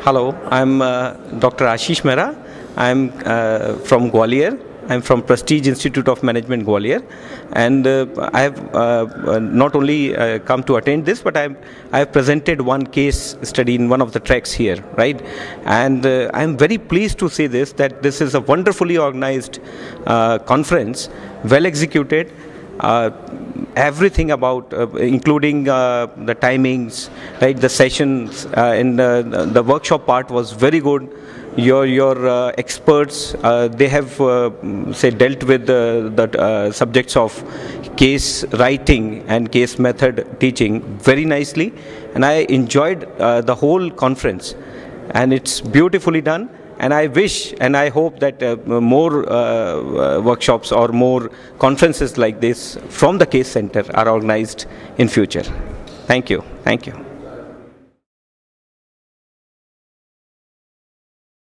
Hello, I'm Dr. Ashish Mehra. I'm from Gwalior. I'm from Prestige Institute of Management, Gwalior, and I have not only come to attend this, but I have presented one case study in one of the tracks here, right? And I'm very pleased to say that this is a wonderfully organized conference, well executed. Everything about, including the timings, right? The sessions and the workshop part was very good. Your experts, they have dealt with the subjects of case writing and case method teaching very nicely, and I enjoyed the whole conference, and it's beautifully done. And I wish and I hope that more workshops or more conferences like this from the case center are organized in future. Thank you. Thank you.